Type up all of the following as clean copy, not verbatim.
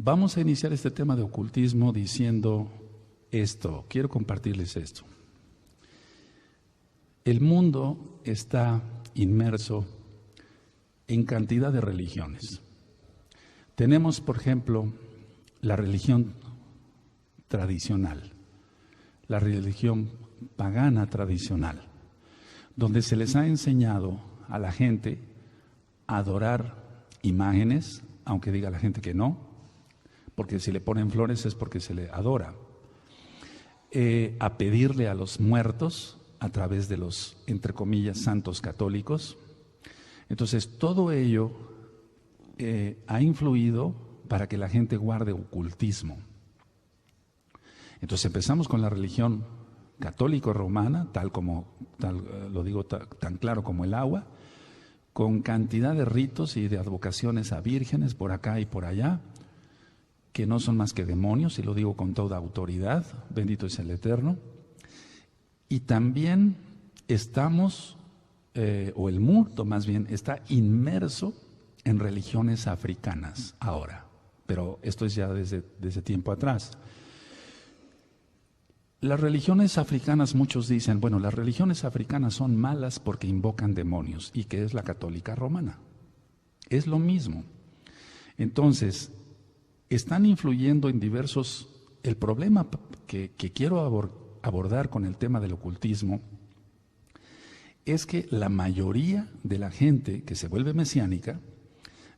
Vamos a iniciar este tema de ocultismo diciendo esto. Quiero compartirles esto. El mundo está inmerso en cantidad de religiones. Tenemos, por ejemplo, la religión tradicional, la religión pagana tradicional, donde se les ha enseñado a la gente a adorar imágenes, aunque diga la gente que no, porque si le ponen flores es porque se le adora, a pedirle a los muertos a través de los, entre comillas, santos católicos. Entonces, todo ello ha influido para que la gente guarde ocultismo. Entonces, empezamos con la religión católico-romana, lo digo tan claro como el agua, con cantidad de ritos y de advocaciones a vírgenes por acá y por allá, que no son más que demonios, y lo digo con toda autoridad, bendito es el Eterno. Y también estamos, o el mundo más bien, está inmerso en religiones africanas ahora, pero esto es ya desde tiempo atrás. Las religiones africanas, muchos dicen, bueno, las religiones africanas son malas porque invocan demonios, y que es la católica romana. Es lo mismo. Entonces, están influyendo en diversos. El problema que quiero abordar con el tema del ocultismo es que la mayoría de la gente que se vuelve mesiánica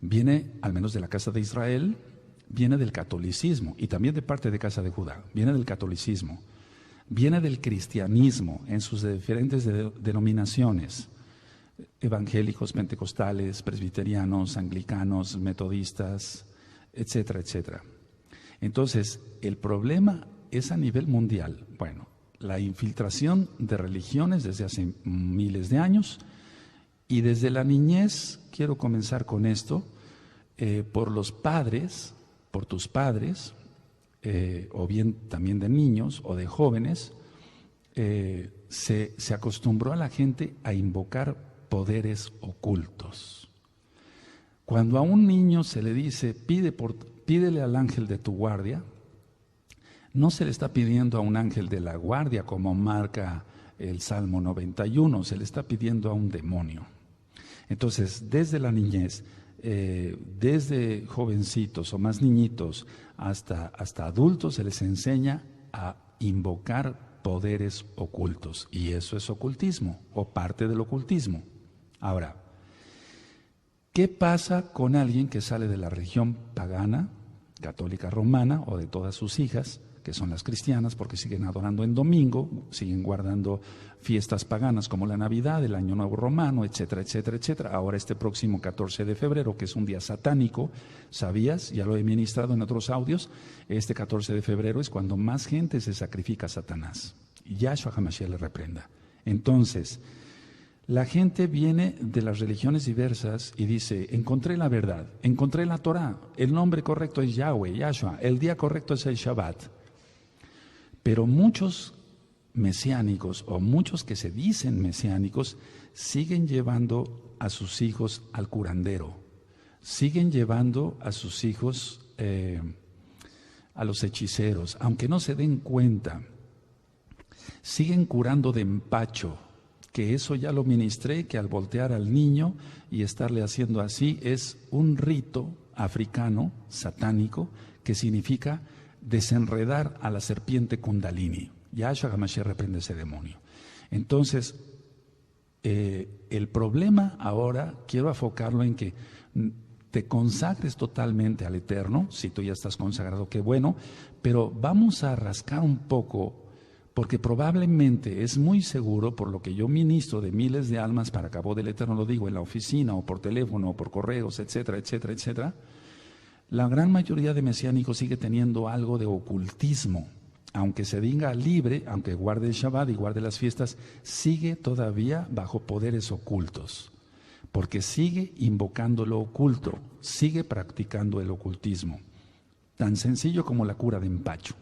viene, al menos de la casa de Israel, viene del catolicismo, y también de parte de casa de Judá, viene del catolicismo, viene del cristianismo en sus diferentes denominaciones, evangélicos, pentecostales, presbiterianos, anglicanos, metodistas, etcétera, etcétera. Entonces, el problema es a nivel mundial. Bueno, la infiltración de religiones desde hace miles de años, y desde la niñez, quiero comenzar con esto, por los padres, por tus padres, o bien también de niños o de jóvenes, se acostumbró a la gente a invocar poderes ocultos. Cuando a un niño se le dice, pídele al ángel de tu guardia, no se le está pidiendo a un ángel de la guardia como marca el Salmo 91, se le está pidiendo a un demonio. Entonces, desde la niñez, desde jovencitos o más niñitos hasta adultos, se les enseña a invocar poderes ocultos, y eso es ocultismo o parte del ocultismo. Ahora, ¿qué pasa con alguien que sale de la religión pagana, católica romana, o de todas sus hijas, que son las cristianas, porque siguen adorando en domingo, siguen guardando fiestas paganas como la Navidad, el Año Nuevo Romano, etcétera, etcétera, etcétera? Ahora este próximo 14 de febrero, que es un día satánico, ¿sabías? Ya lo he ministrado en otros audios. Este 14 de febrero es cuando más gente se sacrifica a Satanás. Y Yahshua HaMashiach le reprenda. Entonces, la gente viene de las religiones diversas y dice, encontré la verdad, encontré la Torah, el nombre correcto es Yahweh, Yahshua, el día correcto es el Shabbat. Pero muchos mesiánicos, o muchos que se dicen mesiánicos, siguen llevando a sus hijos al curandero, siguen llevando a sus hijos a los hechiceros, aunque no se den cuenta, siguen curando de empacho, que eso ya lo ministré, que al voltear al niño y estarle haciendo así es un rito africano, satánico, que significa desenredar a la serpiente Kundalini. Yahshua HaMashiach reprende ese demonio. Entonces, el problema ahora, quiero enfocarlo en que te consagres totalmente al Eterno. Si tú ya estás consagrado, qué bueno, pero vamos a rascar un poco, porque probablemente es muy seguro, por lo que yo ministro de miles de almas para Cabo del Eterno, lo digo en la oficina o por teléfono o por correos, etcétera, etcétera, etcétera, la gran mayoría de mesiánicos sigue teniendo algo de ocultismo. Aunque se diga libre, aunque guarde el Shabbat y guarde las fiestas, sigue todavía bajo poderes ocultos, porque sigue invocando lo oculto, sigue practicando el ocultismo, tan sencillo como la cura de empacho,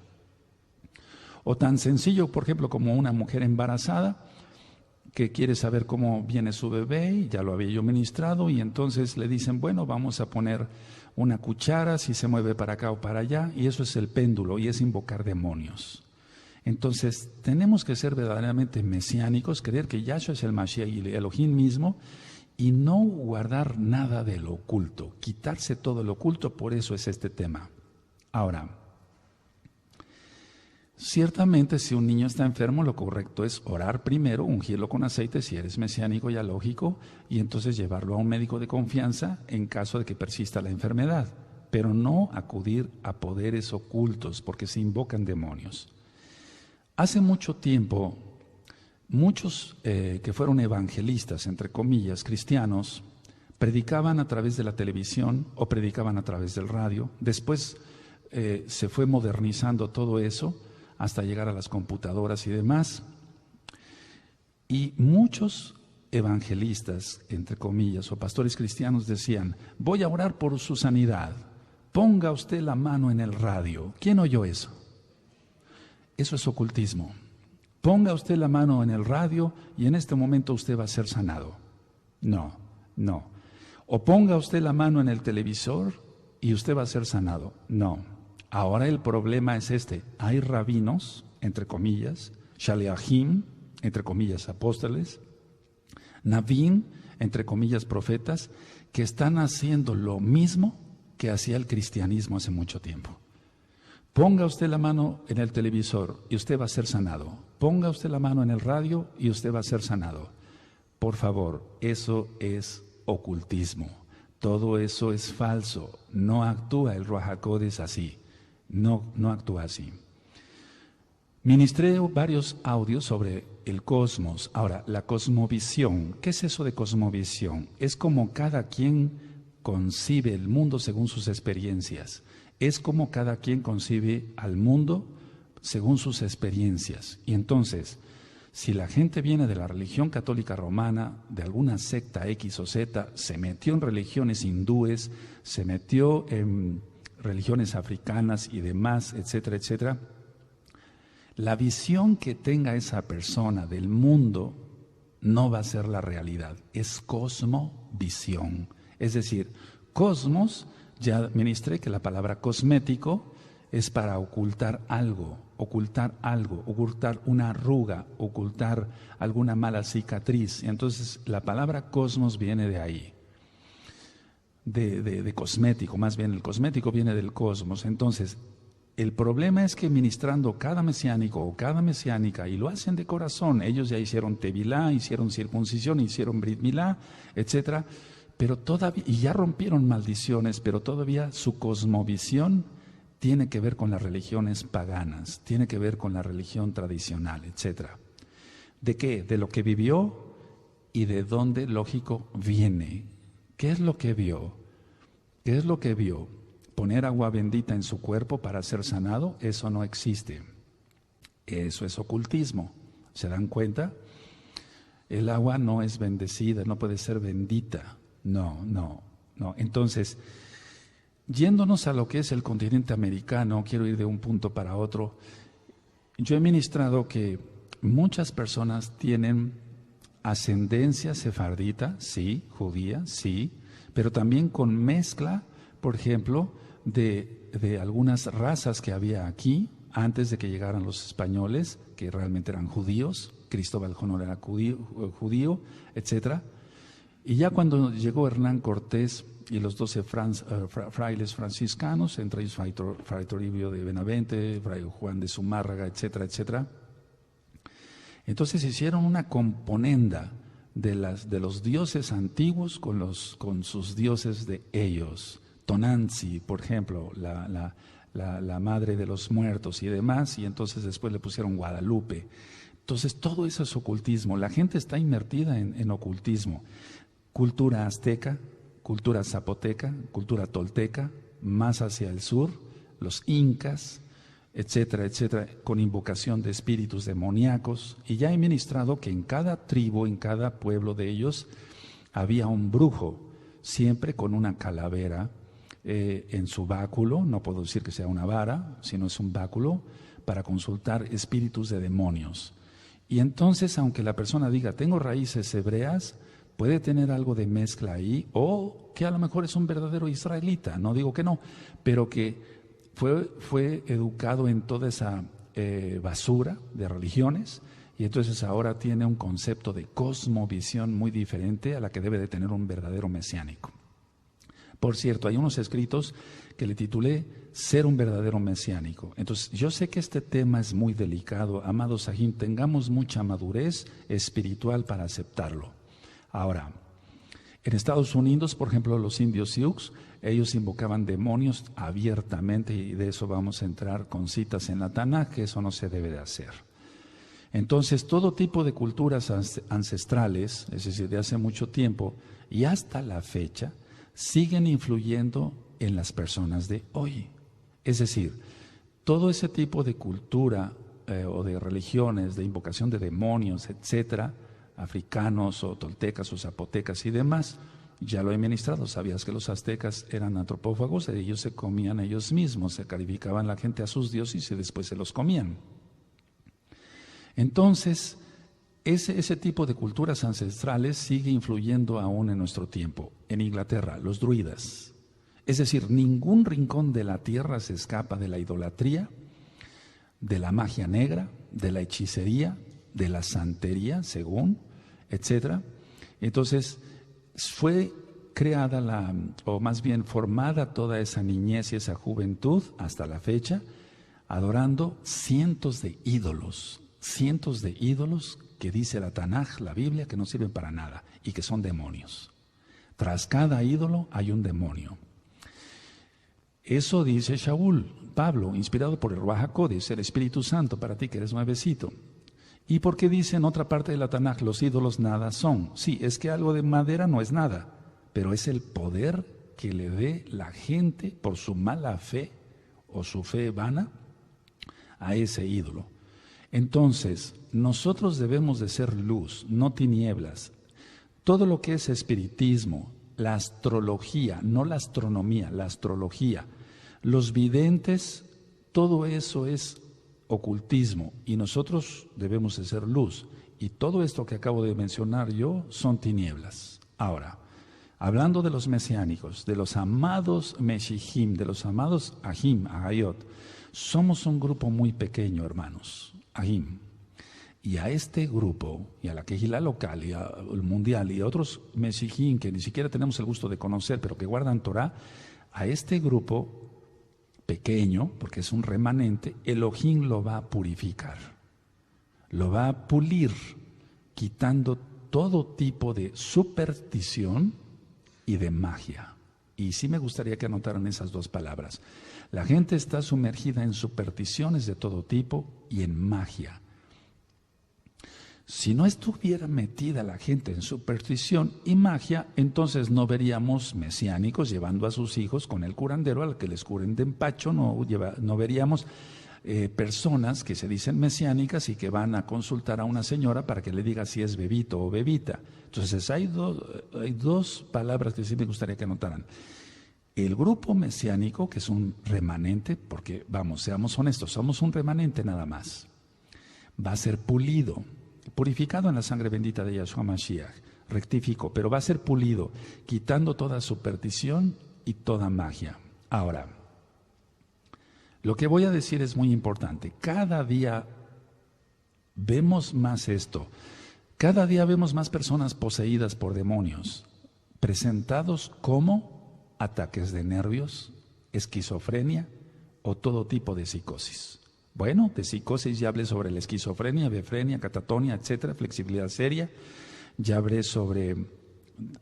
o tan sencillo, por ejemplo, como una mujer embarazada que quiere saber cómo viene su bebé, y ya lo había yo ministrado, y entonces le dicen, bueno, vamos a poner una cuchara, si se mueve para acá o para allá, y eso es el péndulo, y es invocar demonios. Entonces, tenemos que ser verdaderamente mesiánicos, creer que Yahshua es el Mashiach y el Elohim mismo, y no guardar nada de lo oculto, quitarse todo lo oculto, por eso es este tema. Ahora, ciertamente si un niño está enfermo, lo correcto es orar primero, ungirlo con aceite si eres mesiánico ya lógico, y entonces llevarlo a un médico de confianza en caso de que persista la enfermedad, pero no acudir a poderes ocultos porque se invocan demonios. Hace mucho tiempo, muchos que fueron evangelistas, entre comillas, cristianos, predicaban a través de la televisión o predicaban a través del radio. Después se fue modernizando todo eso hasta llegar a las computadoras y demás. Y muchos evangelistas, entre comillas, o pastores cristianos decían, voy a orar por su sanidad, ponga usted la mano en el radio. ¿Quién oyó eso? Eso es ocultismo. Ponga usted la mano en el radio y en este momento usted va a ser sanado. No. O ponga usted la mano en el televisor y usted va a ser sanado. No. Ahora el problema es este. Hay rabinos, entre comillas, shaliachim, entre comillas, apóstoles, navim, entre comillas, profetas, que están haciendo lo mismo que hacía el cristianismo hace mucho tiempo. Ponga usted la mano en el televisor y usted va a ser sanado. Ponga usted la mano en el radio y usted va a ser sanado. Por favor, eso es ocultismo. Todo eso es falso. No actúa el Ruach HaKodesh así. No actúa así. Ministré varios audios sobre el cosmos. Ahora, la cosmovisión. ¿Qué es eso de cosmovisión? Es como cada quien concibe el mundo según sus experiencias. Es como cada quien concibe al mundo según sus experiencias. Y entonces, si la gente viene de la religión católica romana, de alguna secta X o Z, se metió en religiones hindúes, se metió en religiones africanas y demás, etcétera, etcétera, la visión que tenga esa persona del mundo no va a ser la realidad, es cosmovisión. Es decir, cosmos, ya ministré que la palabra cosmético es para ocultar algo, ocultar una arruga, ocultar alguna mala cicatriz. Entonces la palabra cosmos viene de ahí, de cosmético, más bien el cosmético viene del cosmos. Entonces el problema es que ministrando cada mesiánico o cada mesiánica, y lo hacen de corazón, ellos ya hicieron tevilá, hicieron circuncisión, hicieron brit milá, etcétera, pero todavía, y ya rompieron maldiciones, pero todavía su cosmovisión tiene que ver con las religiones paganas, tiene que ver con la religión tradicional, etcétera. ¿De qué? De lo que vivió y de dónde, lógico, viene. ¿Qué es lo que vio? ¿Qué es lo que vio? ¿Poner agua bendita en su cuerpo para ser sanado? Eso no existe. Eso es ocultismo. ¿Se dan cuenta? El agua no es bendecida, no puede ser bendita. No. Entonces, yéndonos a lo que es el continente americano, quiero ir de un punto para otro. Yo he ministrado que muchas personas tienen ascendencia sefardita, sí, judía, sí, pero también con mezcla, por ejemplo, de algunas razas que había aquí antes de que llegaran los españoles, que realmente eran judíos. Cristóbal Colón era judío, etcétera. Y ya cuando llegó Hernán Cortés y los 12 frailes franciscanos, entre ellos Fray Toribio de Benavente, Fray Juan de Zumárraga, etcétera, etcétera, entonces hicieron una componenda de los dioses antiguos con sus dioses de ellos. Tonanzi, por ejemplo, la madre de los muertos y demás, y entonces después le pusieron Guadalupe. Entonces todo eso es ocultismo. La gente está inmertida en ocultismo. Cultura azteca, cultura zapoteca, cultura tolteca, más hacia el sur, los incas, etcétera, etcétera, con invocación de espíritus demoníacos. Y ya he ministrado que en cada tribu, en cada pueblo de ellos, había un brujo, siempre con una calavera en su báculo. No puedo decir que sea una vara, sino es un báculo para consultar espíritus de demonios. Y entonces, aunque la persona diga, tengo raíces hebreas, puede tener algo de mezcla ahí, o que a lo mejor es un verdadero israelita, no digo que no, pero que fue educado en toda esa basura de religiones, y entonces ahora tiene un concepto de cosmovisión muy diferente a la que debe de tener un verdadero mesiánico. Por cierto, hay unos escritos que le titulé Ser un verdadero mesiánico. Entonces, yo sé que este tema es muy delicado. Amados Sahim, tengamos mucha madurez espiritual para aceptarlo. Ahora, en Estados Unidos, por ejemplo, los indios Sioux, ellos invocaban demonios abiertamente, y de eso vamos a entrar con citas en la Tanaj, que eso no se debe de hacer. Entonces, todo tipo de culturas ancestrales, es decir, de hace mucho tiempo y hasta la fecha, siguen influyendo en las personas de hoy. Es decir, todo ese tipo de cultura o de religiones, de invocación de demonios, etcétera, africanos o toltecas o zapotecas y demás, ya lo he ministrado. ¿Sabías que los aztecas eran antropófagos? Ellos se comían ellos mismos, se calificaban la gente a sus dioses y después se los comían. Entonces, ese tipo de culturas ancestrales sigue influyendo aún en nuestro tiempo. En Inglaterra, los druidas. Es decir, ningún rincón de la tierra se escapa de la idolatría, de la magia negra, de la hechicería, de la santería, según, etcétera. Entonces, fue creada o más bien formada toda esa niñez y esa juventud hasta la fecha, adorando cientos de ídolos que dice la Tanaj, la Biblia, que no sirven para nada y que son demonios. Tras cada ídolo hay un demonio. Eso dice Shaul, Pablo, inspirado por el Ruach HaKodesh, el Espíritu Santo, para ti que eres nuevecito. ¿Y por qué dice en otra parte de la Tanaj, los ídolos nada son? Sí, es que algo de madera no es nada, pero es el poder que le dé la gente por su mala fe o su fe vana a ese ídolo. Entonces, nosotros debemos de ser luz, no tinieblas. Todo lo que es espiritismo, la astrología, no la astronomía, la astrología, los videntes, todo eso es ocultismo y nosotros debemos de ser luz. Y todo esto que acabo de mencionar yo son tinieblas. Ahora, hablando de los mesiánicos, de los amados Meshihim, de los amados Ahim, Ahayot, somos un grupo muy pequeño, hermanos. Ahim. Y a este grupo, y a la Kehilá local, y al mundial, y a otros Meshihim que ni siquiera tenemos el gusto de conocer, pero que guardan Torah, a este grupo pequeño, porque es un remanente, Elohim lo va a purificar, lo va a pulir, quitando todo tipo de superstición y de magia. Y sí me gustaría que anotaran esas dos palabras. La gente está sumergida en supersticiones de todo tipo y en magia. Si no estuviera metida la gente en superstición y magia, entonces no veríamos mesiánicos llevando a sus hijos con el curandero al que les curen de empacho, no veríamos personas que se dicen mesiánicas y que van a consultar a una señora para que le diga si es bebito o bebita. Entonces hay dos palabras que sí me gustaría que anotaran. El grupo mesiánico, que es un remanente, porque vamos, seamos honestos, somos un remanente nada más, va a ser pulido, purificado en la sangre bendita de Yahshua Mashiach, rectifico, pero va a ser pulido, quitando toda superstición y toda magia. Ahora, lo que voy a decir es muy importante. Cada día vemos más esto. Cada día vemos más personas poseídas por demonios, presentados como ataques de nervios, esquizofrenia o todo tipo de psicosis. Bueno, de psicosis ya hablé sobre la esquizofrenia, befrenia, catatonia, etcétera, flexibilidad seria. Ya hablé sobre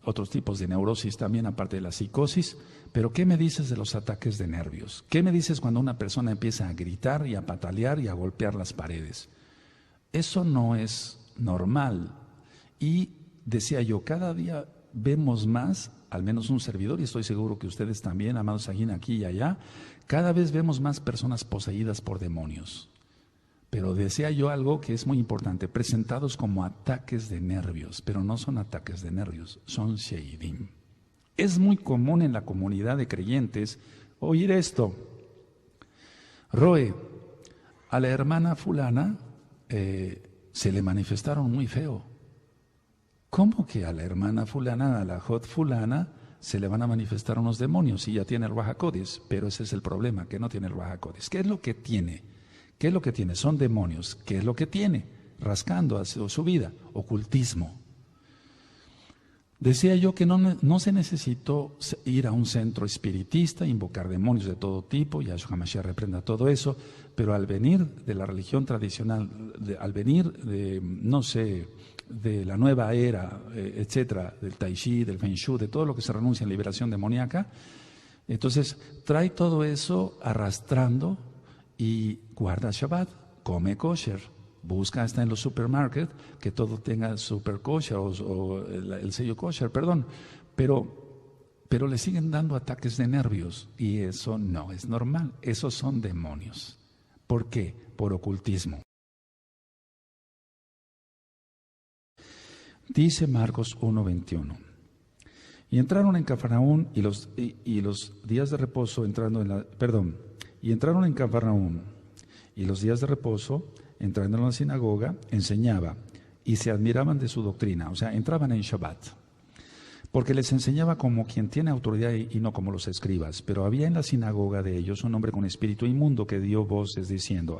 otros tipos de neurosis también, aparte de la psicosis. Pero ¿qué me dices de los ataques de nervios? ¿Qué me dices cuando una persona empieza a gritar y a patalear y a golpear las paredes? Eso no es normal. Y decía yo, cada día vemos más, al menos un servidor, y estoy seguro que ustedes también, amados Sajín, aquí y allá, cada vez vemos más personas poseídas por demonios. Pero decía yo algo que es muy importante, presentados como ataques de nervios, pero no son ataques de nervios, son sheidim. Es muy común en la comunidad de creyentes oír esto. Roe, a la hermana fulana se le manifestaron muy feo. ¿Cómo que a la hermana fulana, a la Jot fulana, se le van a manifestar unos demonios si ya tiene el Ruach HaKodesh? Pero ese es el problema, que no tiene el Ruach HaKodesh. ¿Qué es lo que tiene? ¿Qué es lo que tiene? Son demonios. ¿Qué es lo que tiene? Rascando a su vida, ocultismo. Decía yo que no se necesitó ir a un centro espiritista, invocar demonios de todo tipo, y Yahshua HaMashiach reprenda todo eso, pero al venir de la religión tradicional, al venir de, no sé, de la nueva era, etcétera, del Tai Chi, del Feng Shui, de todo lo que se renuncia en liberación demoníaca, entonces trae todo eso arrastrando y guarda Shabbat, come kosher. Busca hasta en los supermarkets que todo tenga super kosher o el sello kosher, perdón. Pero le siguen dando ataques de nervios y eso no es normal. Esos son demonios. ¿Por qué? Por ocultismo. Dice Marcos 1:21. Y entraron en Cafarnaún y los días de reposo entrando y entraron en Cafarnaún y los días de reposo entrando en la sinagoga, enseñaba y se admiraban de su doctrina, o sea, entraban en Shabbat, porque les enseñaba como quien tiene autoridad y no como los escribas. Pero había en la sinagoga de ellos un hombre con espíritu inmundo que dio voces diciendo: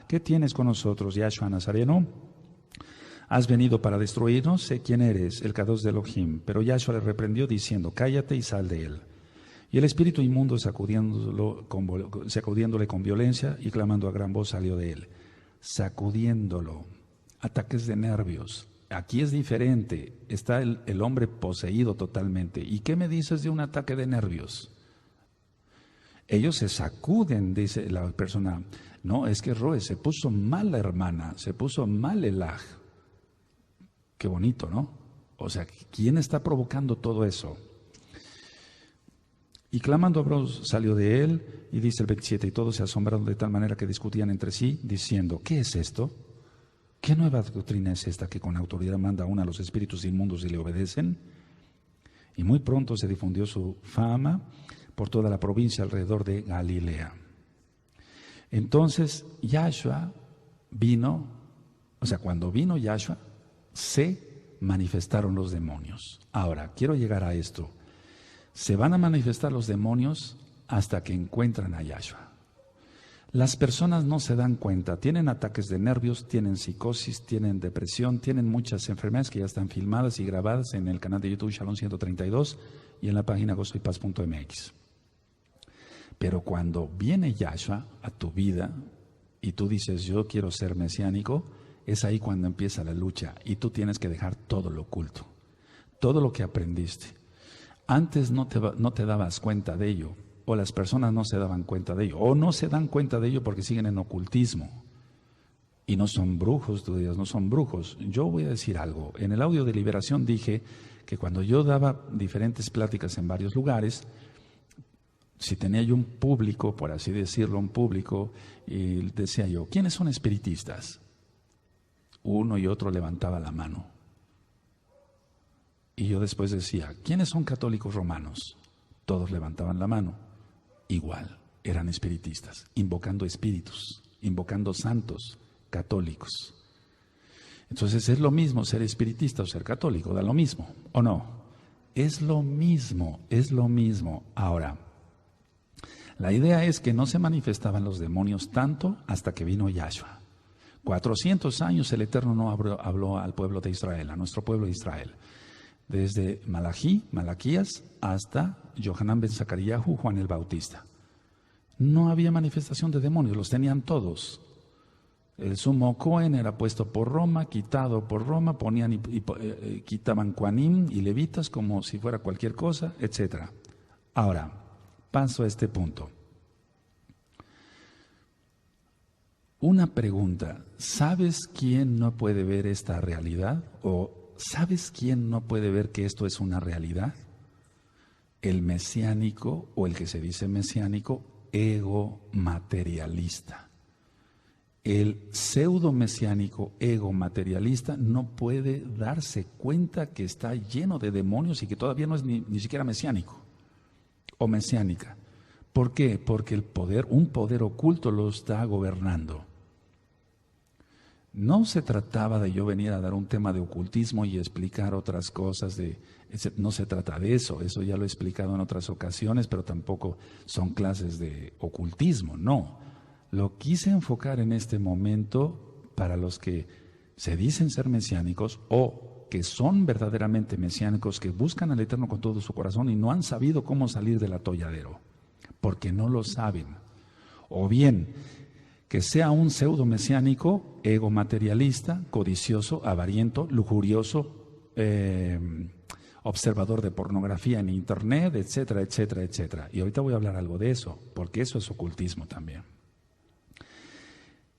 ¿qué tienes con nosotros, Yahshua Nazareno? ¿Has venido para destruirnos? Sé quién eres, el Kadosh de Elohim. Pero Yahshua le reprendió diciendo: cállate y sal de él. Y el espíritu inmundo, sacudiéndole con violencia y clamando a gran voz, salió de él. Sacudiéndolo, ataques de nervios. Aquí es diferente, está el hombre poseído totalmente. ¿Y qué me dices de un ataque de nervios? Ellos se sacuden, dice la persona. No, es que Roe, se puso mal la hermana, se puso mal el aj. Qué bonito, ¿no? O sea, ¿quién está provocando todo eso? Y clamando a voz salió de él, y dice el 27, y todos se asombraron de tal manera que discutían entre sí, diciendo: ¿qué es esto? ¿Qué nueva doctrina es esta que con autoridad manda aún a los espíritus inmundos y le obedecen? Y muy pronto se difundió su fama por toda la provincia alrededor de Galilea. Entonces Yahshua vino, o sea, cuando vino Yahshua, se manifestaron los demonios. Ahora, quiero llegar a esto. Se van a manifestar los demonios hasta que encuentran a Yahshua. Las personas no se dan cuenta, tienen ataques de nervios, tienen psicosis, tienen depresión, tienen muchas enfermedades que ya están filmadas y grabadas en el canal de YouTube Shalom 132 y en la página gozoypaz.mx. Pero cuando viene Yahshua a tu vida y tú dices: yo quiero ser mesiánico, es ahí cuando empieza la lucha y tú tienes que dejar todo lo oculto, todo lo que aprendiste. Antes no te dabas cuenta de ello, o las personas no se daban cuenta de ello, o no se dan cuenta de ello porque siguen en ocultismo. Y no son brujos, tú dirás, no son brujos. Yo voy a decir algo. En el audio de liberación dije que cuando yo daba diferentes pláticas en varios lugares, si tenía yo un público, por así decirlo, un público, y decía yo: ¿quiénes son espiritistas? Uno y otro levantaba la mano. Y yo después decía: ¿quiénes son católicos romanos? Todos levantaban la mano. Igual, eran espiritistas, invocando espíritus, invocando santos católicos. Entonces es lo mismo ser espiritista o ser católico, da lo mismo, ¿o no? Es lo mismo, es lo mismo. Ahora, la idea es que no se manifestaban los demonios tanto hasta que vino Yahshua. 400 años el Eterno no habló al pueblo de Israel, a nuestro pueblo de Israel. Desde Malaquías hasta Yohanan ben Zacaríahu, Juan el Bautista. No había manifestación de demonios, los tenían todos. El sumo Cohen era puesto por Roma, quitado por Roma, ponían quitaban Kohanim y levitas como si fuera cualquier cosa, etc. Ahora, paso a este punto. Una pregunta: ¿sabes quién no puede ver esta realidad? ¿O sabes quién no puede ver que esto es una realidad? El mesiánico, o el que se dice mesiánico, ego materialista. El pseudo mesiánico ego materialista no puede darse cuenta que está lleno de demonios y que todavía no es ni siquiera mesiánico o mesiánica. ¿Por qué? Porque un poder oculto lo está gobernando. No se trataba de yo venir a dar un tema de ocultismo y explicar otras cosas, no se trata de eso, eso ya lo he explicado en otras ocasiones, pero tampoco son clases de ocultismo, no. Lo quise enfocar en este momento para los que se dicen ser mesiánicos o que son verdaderamente mesiánicos, que buscan al Eterno con todo su corazón y no han sabido cómo salir del atolladero, porque no lo saben. O bien, que sea un pseudo mesiánico, ego materialista, codicioso, avariento, lujurioso, observador de pornografía en internet, etcétera, etcétera, etcétera. Y ahorita voy a hablar algo de eso, porque eso es ocultismo también.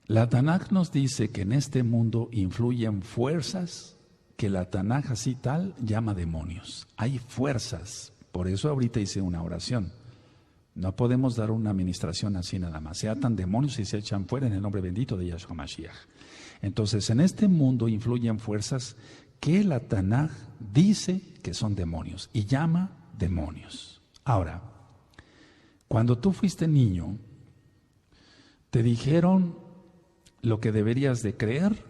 La Tanaj nos dice que en este mundo influyen fuerzas que la Tanaj así tal llama demonios. Hay fuerzas, por eso ahorita hice una oración. No podemos dar una administración así nada más. Se atan demonios y se echan fuera en el nombre bendito de Yahshua Mashiach. Entonces, en este mundo influyen fuerzas que la Tanaj dice que son demonios y llama demonios. Ahora, cuando tú fuiste niño, te dijeron lo que deberías de creer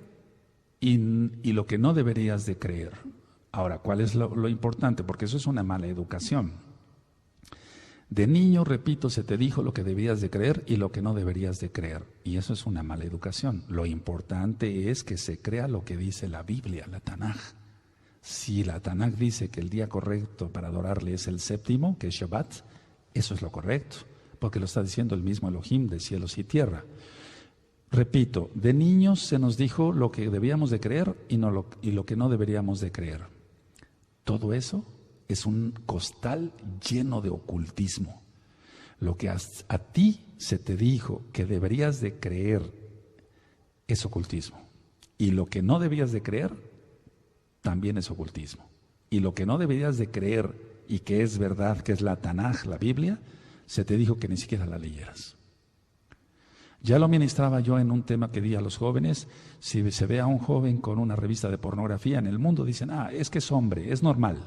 y lo que no deberías de creer. Ahora, ¿cuál es lo importante? Porque eso es una mala educación. De niño, repito, se te dijo lo que debías de creer y lo que no deberías de creer. Y eso es una mala educación. Lo importante es que se crea lo que dice la Biblia, la Tanaj. Si la Tanaj dice que el día correcto para adorarle es el séptimo, que es Shabbat, eso es lo correcto, porque lo está diciendo el mismo Elohim de cielos y tierra. Repito, de niños se nos dijo lo que debíamos de creer y lo que no deberíamos de creer. Todo eso es un costal lleno de ocultismo. Lo que a ti se te dijo que deberías de creer es ocultismo. Y lo que no debías de creer también es ocultismo. Y lo que no deberías de creer y que es verdad, que es la Tanaj, la Biblia, se te dijo que ni siquiera la leyeras. Ya lo ministraba yo en un tema que di a los jóvenes. Si se ve a un joven con una revista de pornografía en el mundo, dicen, es que es hombre, es normal.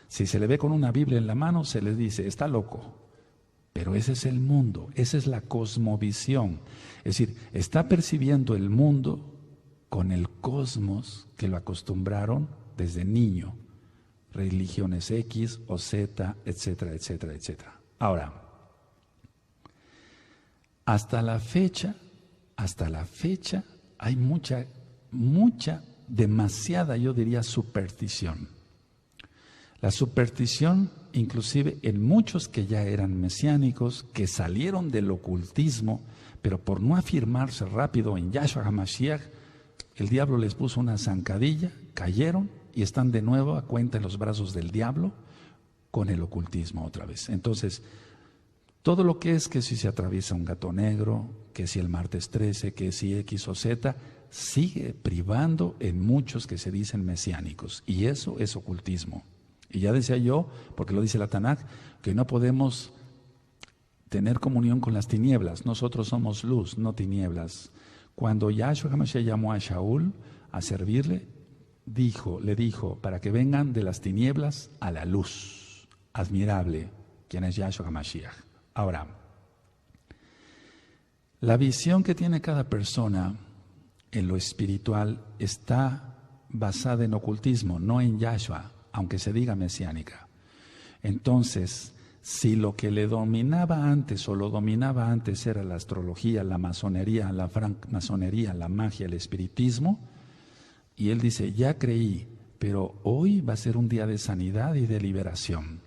Si se le ve con una Biblia en la mano, se le dice, está loco. Pero ese es el mundo, esa es la cosmovisión. Es decir, está percibiendo el mundo con el cosmos que lo acostumbraron desde niño. Religiones X o Z, etcétera, etcétera, etcétera. Ahora, hasta la fecha, hay mucha, demasiada, yo diría, superstición. La superstición, inclusive en muchos que ya eran mesiánicos, que salieron del ocultismo, pero por no afirmarse rápido en Yahshua HaMashiach, el diablo les puso una zancadilla, cayeron y están de nuevo a cuenta en los brazos del diablo con el ocultismo otra vez. Entonces, todo lo que es que si se atraviesa un gato negro, que si el martes 13, que si X o Z, sigue privando en muchos que se dicen mesiánicos. Y eso es ocultismo. Y ya decía yo, porque lo dice la Tanaj, que no podemos tener comunión con las tinieblas. Nosotros somos luz, no tinieblas. Cuando Yahshua HaMashiach llamó a Shaul a servirle, le dijo, para que vengan de las tinieblas a la luz. Admirable, quien es Yahshua HaMashiach. Ahora, la visión que tiene cada persona en lo espiritual está basada en ocultismo, no en Yahshua, aunque se diga mesiánica. Entonces, si lo que le dominaba antes o lo dominaba antes era la astrología, la masonería, la francmasonería, la magia, el espiritismo, y él dice, ya creí, pero hoy va a ser un día de sanidad y de liberación.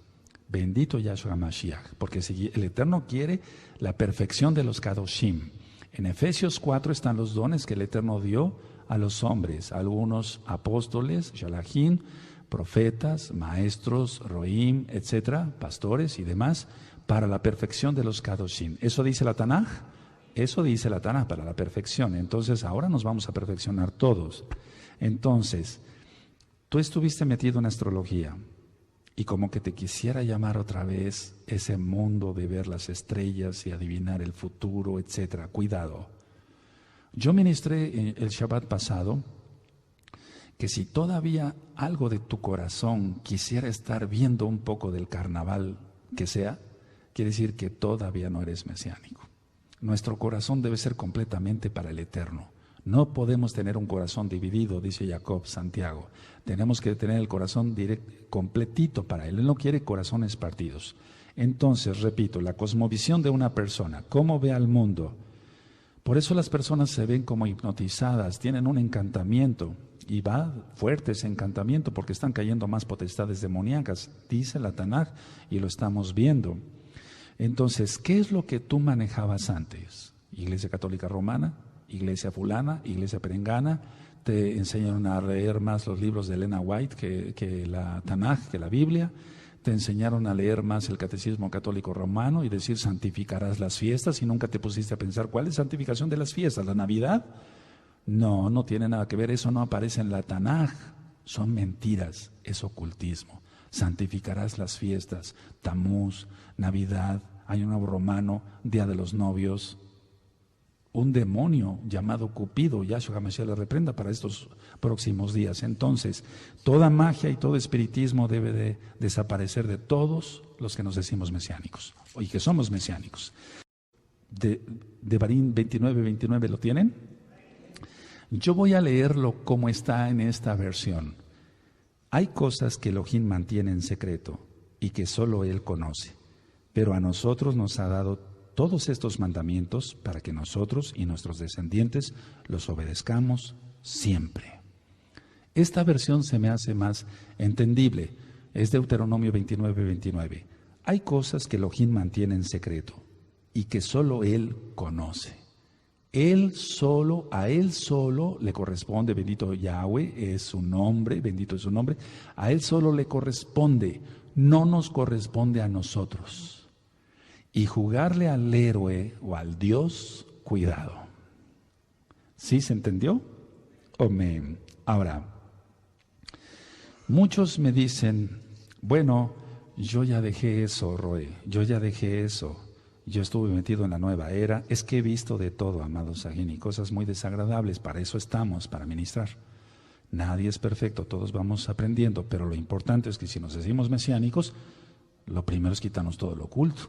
Bendito Yahshua Mashiach, porque si el Eterno quiere la perfección de los Kadoshim. En Efesios 4 están los dones que el Eterno dio a los hombres, algunos apóstoles, Shalahim, profetas, maestros, roim, etcétera, pastores y demás, para la perfección de los Kadoshim. ¿Eso dice la Tanaj? Eso dice la Tanaj, para la perfección. Entonces ahora nos vamos a perfeccionar todos. Entonces, tú estuviste metido en astrología y como que te quisiera llamar otra vez ese mundo de ver las estrellas y adivinar el futuro, etcétera. Cuidado. Yo ministré el Shabbat pasado que si todavía algo de tu corazón quisiera estar viendo un poco del carnaval que sea, quiere decir que todavía no eres mesiánico. Nuestro corazón debe ser completamente para el Eterno. No podemos tener un corazón dividido, dice Jacob Santiago. Tenemos que tener el corazón completito para Él. Él no quiere corazones partidos. Entonces, repito, la cosmovisión de una persona, cómo ve al mundo. Por eso las personas se ven como hipnotizadas, tienen un encantamiento. Y va fuerte ese encantamiento porque están cayendo más potestades demoníacas, dice la Tanaj, y lo estamos viendo. Entonces, ¿qué es lo que tú manejabas antes? Iglesia Católica Romana, Iglesia fulana, Iglesia perengana, te enseñaron a leer más los libros de Elena White que la Tanaj, que la Biblia, te enseñaron a leer más el Catecismo Católico Romano y decir santificarás las fiestas, y nunca te pusiste a pensar ¿cuál es la santificación de las fiestas? ¿La Navidad? No, no tiene nada que ver, eso no aparece en la Tanaj, son mentiras, es ocultismo. Santificarás las fiestas, Tamuz, Navidad, Año Nuevo Romano, Día de los Novios. Un demonio llamado Cupido, Yahshua HaMashiach le reprenda para estos próximos días. Entonces, toda magia y todo espiritismo debe de desaparecer de todos los que nos decimos mesiánicos, y que somos mesiánicos. Devarim 29:29, ¿lo tienen? Yo voy a leerlo como está en esta versión. Hay cosas que Elohim mantiene en secreto y que solo Él conoce, pero a nosotros nos ha dado todos estos mandamientos para que nosotros y nuestros descendientes los obedezcamos siempre. Esta versión se me hace más entendible. Es Deuteronomio 29:29. Hay cosas que Elohim mantiene en secreto y que solo Él conoce. A Él solo le corresponde, bendito Yahweh, es su nombre, bendito es su nombre. A Él solo le corresponde, no nos corresponde a nosotros. Y jugarle al héroe o al Dios, cuidado. ¿Sí se entendió? Amén. Ahora, muchos me dicen, bueno, yo ya dejé eso, Roe, yo ya dejé eso. Yo estuve metido en la nueva era. Es que he visto de todo, amados Sajín, y cosas muy desagradables. Para eso estamos, para ministrar. Nadie es perfecto, todos vamos aprendiendo, pero lo importante es que si nos decimos mesiánicos, lo primero es quitarnos todo lo oculto.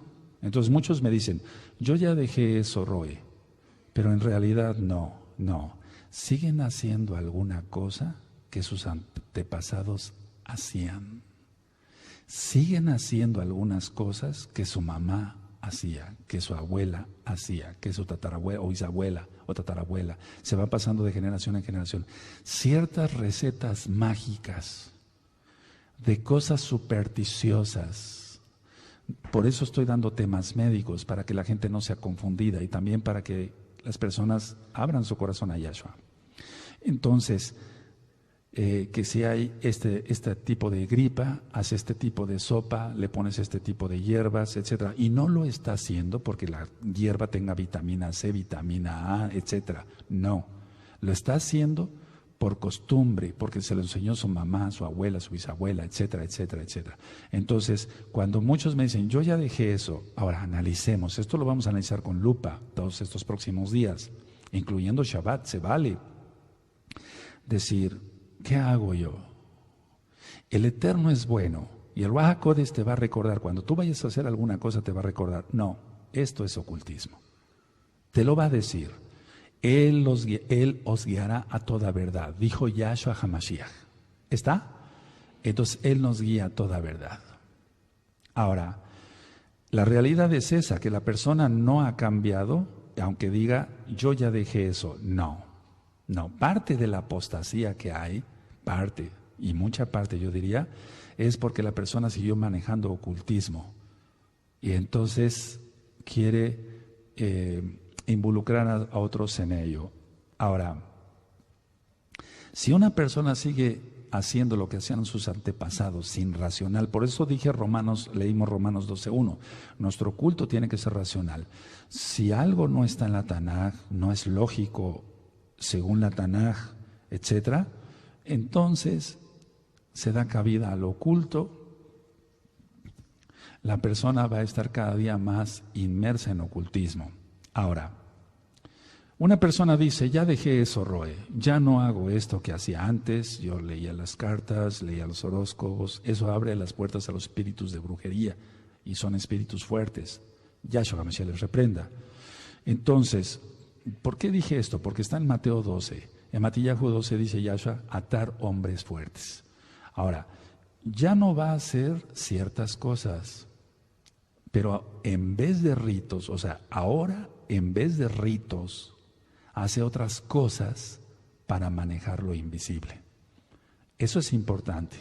Entonces muchos me dicen, yo ya dejé eso, Roe, pero en realidad no. Siguen haciendo alguna cosa que sus antepasados hacían. Siguen haciendo algunas cosas que su mamá hacía, que su abuela hacía, que su tatarabuela o bisabuela o tatarabuela. Se va pasando de generación en generación. Ciertas recetas mágicas de cosas supersticiosas. Por eso estoy dando temas médicos, para que la gente no sea confundida y también para que las personas abran su corazón a Yahshua. Entonces, que si hay este tipo de gripa, hace este tipo de sopa, le pones este tipo de hierbas, etcétera. Y no lo está haciendo porque la hierba tenga vitamina C, vitamina A, etcétera. No, lo está haciendo por costumbre, porque se lo enseñó su mamá, su abuela, su bisabuela, etcétera, etcétera, etcétera. Entonces, cuando muchos me dicen, yo ya dejé eso, ahora analicemos, esto lo vamos a analizar con lupa todos estos próximos días, incluyendo Shabbat, se vale decir, ¿qué hago yo? El Eterno es bueno y el Ruach HaKodesh te va a recordar, cuando tú vayas a hacer alguna cosa te va a recordar, no, esto es ocultismo. Te lo va a decir. Él os guiará a toda verdad, dijo Yahshua HaMashiach. ¿Está? Entonces Él nos guía a toda verdad. Ahora, la realidad es esa, que la persona no ha cambiado, aunque diga, yo ya dejé eso. No, parte de la apostasía que hay, y mucha parte yo diría, es porque la persona siguió manejando ocultismo y entonces quiere involucrar a otros en ello. Ahora, si una persona sigue haciendo lo que hacían sus antepasados sin racional, por eso dije leímos Romanos 12:1, nuestro culto tiene que ser racional. Si algo no está en la Tanaj, no es lógico según la Tanaj, etcétera, entonces se da cabida al oculto. La persona va a estar cada día más inmersa en ocultismo. Ahora, una persona dice, ya dejé eso, Roe, ya no hago esto que hacía antes, yo leía las cartas, leía los horóscopos, eso abre las puertas a los espíritus de brujería y son espíritus fuertes. Yahshua HaMashiach les reprenda. Entonces, ¿por qué dije esto? Porque está en Mateo 12. En Matillahu 12 dice Yahshua, atar hombres fuertes. Ahora, ya no va a hacer ciertas cosas, pero en vez de ritos, o sea, ahora en vez de ritos, hace otras cosas para manejar lo invisible. Eso es importante.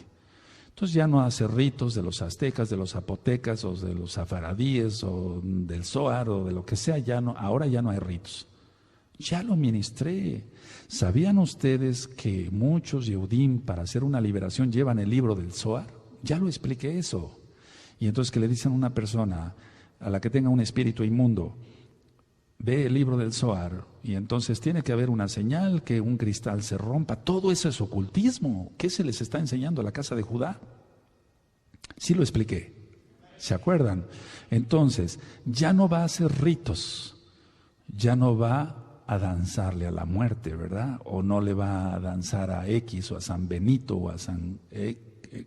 Entonces ya no hace ritos de los aztecas, de los zapotecas, o de los safaradíes, o del Zohar, o de lo que sea, ahora ya no hay ritos. Ya lo ministré. ¿Sabían ustedes que muchos Yehudim para hacer una liberación llevan el libro del Zohar? Ya lo expliqué eso. Y entonces que le dicen a una persona a la que tenga un espíritu inmundo, ve el libro del Zohar, y entonces tiene que haber una señal, que un cristal se rompa. Todo eso es ocultismo. ¿Qué se les está enseñando a la casa de Judá? Sí lo expliqué. ¿Se acuerdan? Entonces, ya no va a hacer ritos, ya no va a danzarle a la muerte, ¿verdad? O no le va a danzar a X o a San Benito o a San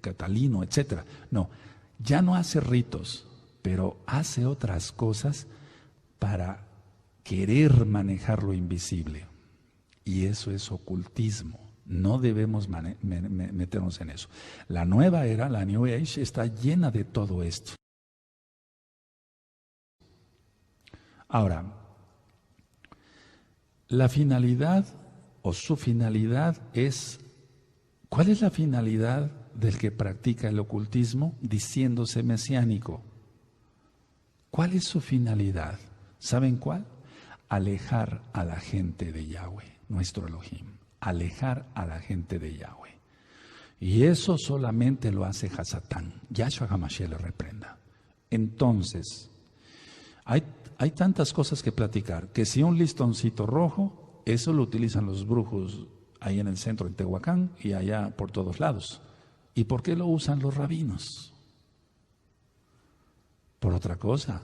Catalino, etcétera. No, ya no hace ritos, pero hace otras cosas para querer manejar lo invisible. Y eso es ocultismo. No debemos meternos en eso. La nueva era, la New Age, está llena de todo esto. Ahora, la finalidad o su finalidad es, ¿cuál es la finalidad del que practica el ocultismo diciéndose mesiánico? ¿Cuál es su finalidad? ¿Saben cuál? Alejar a la gente de Yahweh, nuestro Elohim. Alejar a la gente de Yahweh. Y eso solamente lo hace Hasatán. Yahshua HaMashiach le reprenda. Entonces, hay tantas cosas que platicar, que si un listoncito rojo, eso lo utilizan los brujos ahí en el centro, en Tehuacán, y allá por todos lados. ¿Y por qué lo usan los rabinos? ¿Por otra cosa?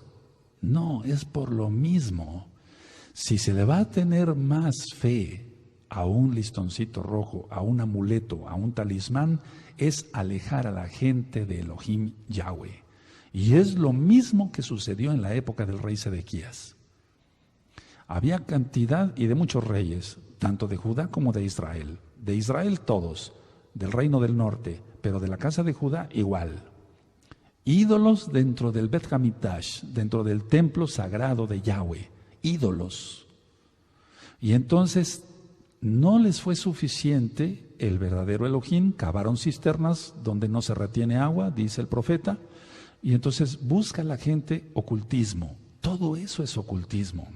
No, es por lo mismo. Si se le va a tener más fe a un listoncito rojo, a un amuleto, a un talismán, es alejar a la gente de Elohim Yahweh. Y es lo mismo que sucedió en la época del rey Sedequías. Había cantidad y de muchos reyes, tanto de Judá como de Israel. De Israel todos, del reino del norte, pero de la casa de Judá igual. Ídolos dentro del Bet Hamikdash, dentro del templo sagrado de Yahweh. Ídolos. Y entonces no les fue suficiente el verdadero Elohim, cavaron cisternas donde no se retiene agua, dice el profeta, y entonces busca la gente ocultismo. Todo eso es ocultismo.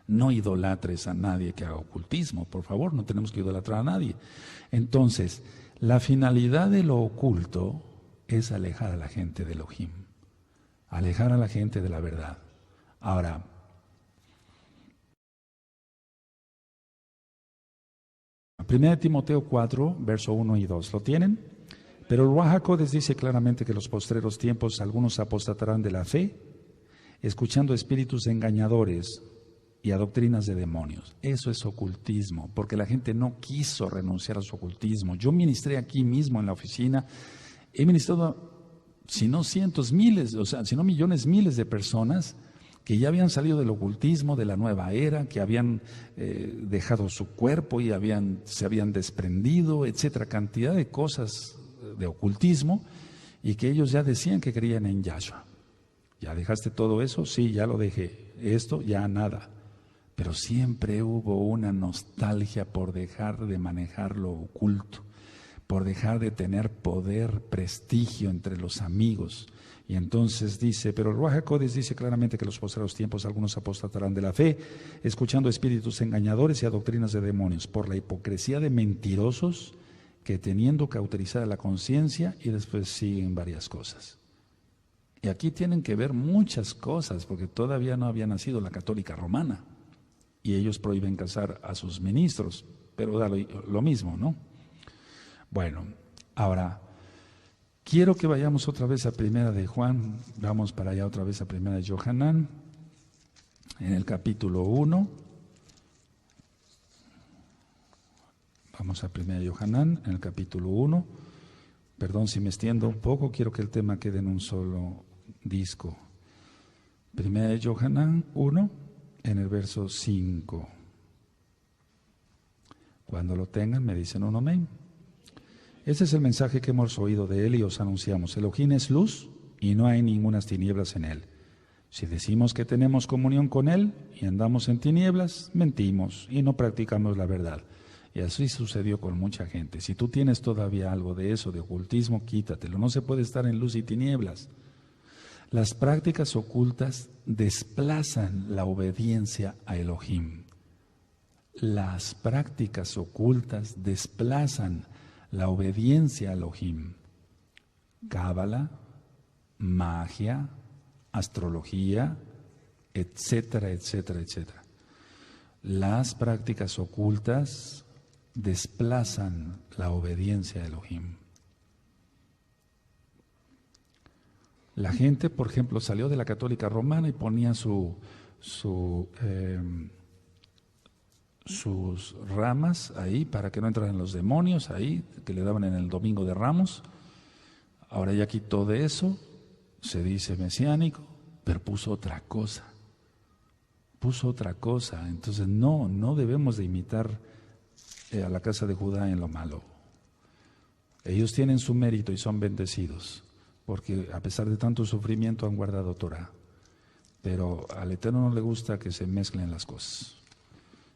No idolatres a nadie que haga ocultismo, por favor, no tenemos que idolatrar a nadie. Entonces, la finalidad de lo oculto es alejar a la gente de Elohim, alejar a la gente de la verdad. Ahora, Primera de Timoteo 4, verso 1 y 2, ¿lo tienen? Pero el Ruach HaKodesh dice claramente que en los postreros tiempos algunos apostatarán de la fe, escuchando espíritus engañadores y a doctrinas de demonios. Eso es ocultismo, porque la gente no quiso renunciar a su ocultismo. Yo ministré aquí mismo en la oficina, he ministrado, si no cientos, miles, o sea, si no millones, miles de personas que ya habían salido del ocultismo, de la nueva era, que habían dejado su cuerpo y se habían desprendido, etcétera, cantidad de cosas de ocultismo, y que ellos ya decían que creían en Yahshua. ¿Ya dejaste todo eso? Sí, ya lo dejé. Esto, ya nada. Pero siempre hubo una nostalgia por dejar de manejar lo oculto, por dejar de tener poder, prestigio entre los amigos. Y entonces dice, pero el Ruach HaKodesh dice claramente que en los postreros tiempos algunos apostatarán de la fe, escuchando espíritus engañadores y a doctrinas de demonios, por la hipocresía de mentirosos que teniendo cauterizada la conciencia y después siguen varias cosas. Y aquí tienen que ver muchas cosas, porque todavía no había nacido la católica romana. Y ellos prohíben casar a sus ministros, pero da lo mismo, ¿no? Bueno, ahora, quiero que vayamos otra vez a Primera de Juan, vamos para allá otra vez a Primera de Yohanan, en el capítulo 1. Vamos a Primera de Yohanan, en el capítulo 1. Perdón si me extiendo un poco, quiero que el tema quede en un solo disco. Primera de Yohanan 1. en el verso 5. Cuando lo tengan me dicen un amén. Ese es el mensaje que hemos oído de él y os anunciamos. Elohim es luz y no hay ningunas tinieblas en él. Si decimos que tenemos comunión con él y andamos en tinieblas, mentimos y no practicamos la verdad. Y así sucedió con mucha gente. Si tú tienes todavía algo de eso, de ocultismo, quítatelo. No se puede estar en luz y tinieblas. Las prácticas ocultas desplazan la obediencia a Elohim. Las prácticas ocultas desplazan la obediencia a Elohim. Cábala, magia, astrología, etcétera, etcétera, etcétera. Las prácticas ocultas desplazan la obediencia a Elohim. La gente, por ejemplo, salió de la católica romana y ponía sus ramas ahí para que no entraran los demonios ahí, que le daban en el domingo de Ramos. Ahora ya quitó de eso, se dice mesiánico, pero puso otra cosa. Entonces no debemos de imitar a la casa de Judá en lo malo. Ellos tienen su mérito y son bendecidos, porque a pesar de tanto sufrimiento han guardado Torah. Pero al Eterno no le gusta que se mezclen las cosas.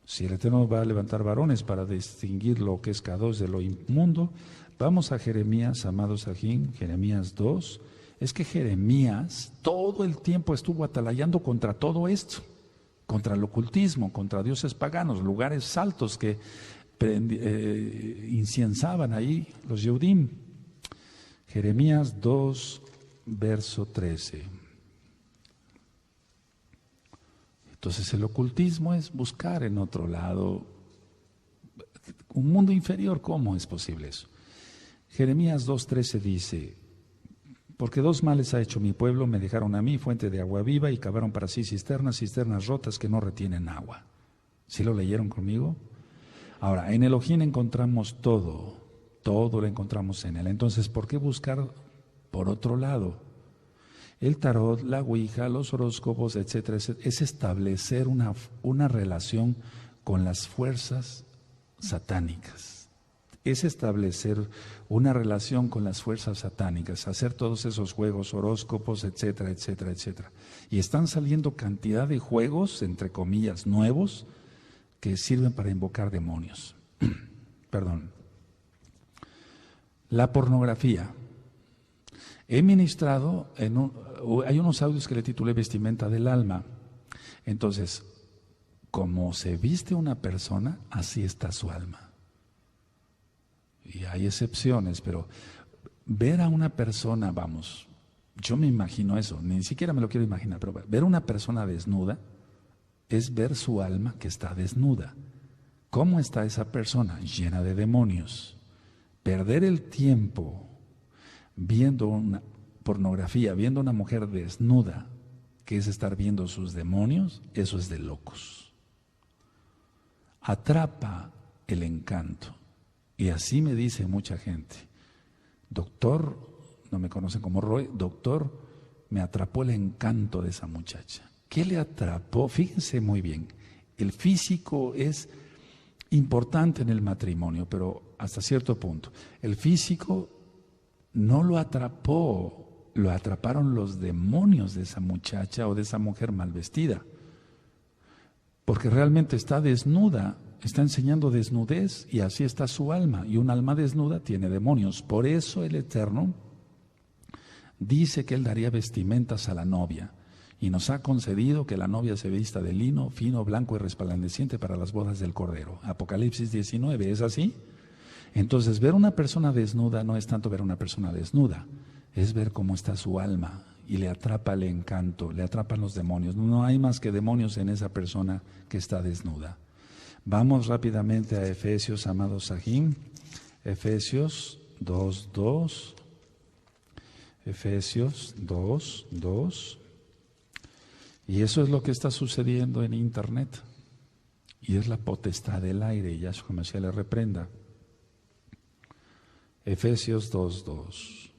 Si el Eterno va a levantar varones para distinguir lo que es Kadosh de lo inmundo, vamos a Jeremías, amados Sajín, Jeremías 2. Es que Jeremías todo el tiempo estuvo atalayando contra todo esto, contra el ocultismo, contra dioses paganos, lugares altos que inciensaban ahí los Yehudim. Jeremías 2, verso 13. Entonces el ocultismo es buscar en otro lado un mundo inferior. ¿Cómo es posible eso? Jeremías 2:13 dice: porque dos males ha hecho mi pueblo, me dejaron a mí fuente de agua viva y cavaron para sí cisternas rotas que no retienen agua. ¿Sí lo leyeron conmigo? Ahora, en Elohim encontramos todo lo encontramos en él. Entonces, ¿por qué buscar por otro lado? El tarot, la ouija, los horóscopos, etcétera, es establecer una relación con las fuerzas satánicas. Es establecer una relación con las fuerzas satánicas, hacer todos esos juegos, horóscopos, etcétera, etcétera, etcétera. Y están saliendo cantidad de juegos, entre comillas, nuevos, que sirven para invocar demonios. Perdón. La pornografía. He ministrado, hay unos audios que le titulé Vestimenta del Alma. Entonces, como se viste una persona, así está su alma. Y hay excepciones, pero ver a una persona, vamos, yo me imagino eso, ni siquiera me lo quiero imaginar, pero ver a una persona desnuda es ver su alma que está desnuda. ¿Cómo está esa persona? Llena de demonios. Perder el tiempo viendo una pornografía, viendo una mujer desnuda, que es estar viendo sus demonios, eso es de locos. Atrapa el encanto. Y así me dice mucha gente: doctor, no me conocen como Roy, doctor, me atrapó el encanto de esa muchacha. ¿Qué le atrapó? Fíjense muy bien, el físico es importante en el matrimonio, pero hasta cierto punto. El físico no lo atrapó, lo atraparon los demonios de esa muchacha o de esa mujer mal vestida, porque realmente está desnuda, está enseñando desnudez y así está su alma, y un alma desnuda tiene demonios. Por eso el Eterno dice que Él daría vestimentas a la novia y nos ha concedido que la novia se vista de lino fino, blanco y resplandeciente para las bodas del Cordero. Apocalipsis 19, ¿es así? Entonces, ver una persona desnuda no es tanto ver una persona desnuda, es ver cómo está su alma y le atrapa el encanto, le atrapan los demonios. No hay más que demonios en esa persona que está desnuda. Vamos rápidamente a Efesios, amados Sahim. Efesios 2:2. Efesios 2:2. Y eso es lo que está sucediendo en internet. Y es la potestad del aire, y Yahshua Mashiach le reprenda. Efesios 2:2.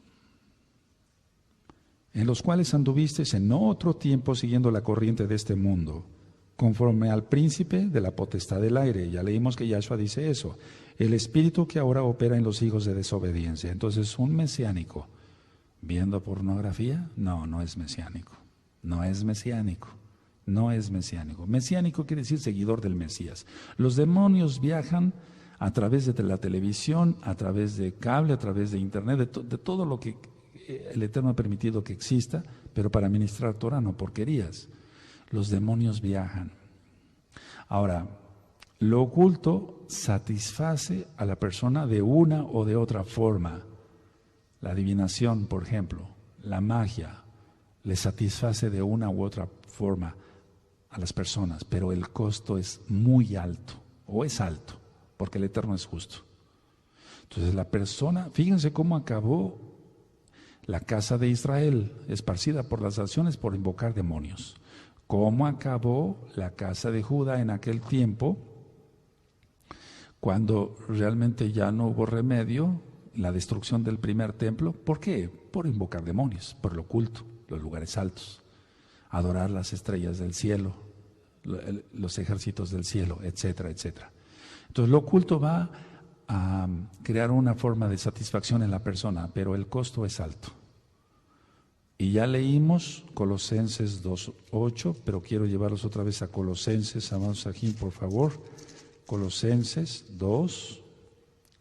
En los cuales anduvisteis en otro tiempo siguiendo la corriente de este mundo, conforme al príncipe de la potestad del aire. Ya leímos que Yahshua dice eso. El espíritu que ahora opera en los hijos de desobediencia. Entonces, un mesiánico viendo pornografía, no es mesiánico. No es mesiánico. No es mesiánico. Mesiánico quiere decir seguidor del Mesías. Los demonios viajan a través de la televisión, a través de cable, a través de internet, de todo lo que el Eterno ha permitido que exista, pero para ministrar Torah, no porquerías. Los demonios viajan. Ahora, lo oculto satisface a la persona de una o de otra forma. La adivinación, por ejemplo, la magia, le satisface de una u otra forma a las personas, pero el costo es muy alto, o es alto, porque el Eterno es justo. Entonces la persona, fíjense cómo acabó la casa de Israel, esparcida por las naciones por invocar demonios. Cómo acabó la casa de Judá en aquel tiempo, cuando realmente ya no hubo remedio, la destrucción del primer templo. ¿Por qué? Por invocar demonios, por lo oculto, los lugares altos, adorar las estrellas del cielo, los ejércitos del cielo, etcétera, etcétera. Entonces lo oculto va a crear una forma de satisfacción en la persona, pero el costo es alto. Y ya leímos Colosenses 2:8, pero quiero llevarlos otra vez a Colosenses, amados Sajín, por favor. Colosenses 2,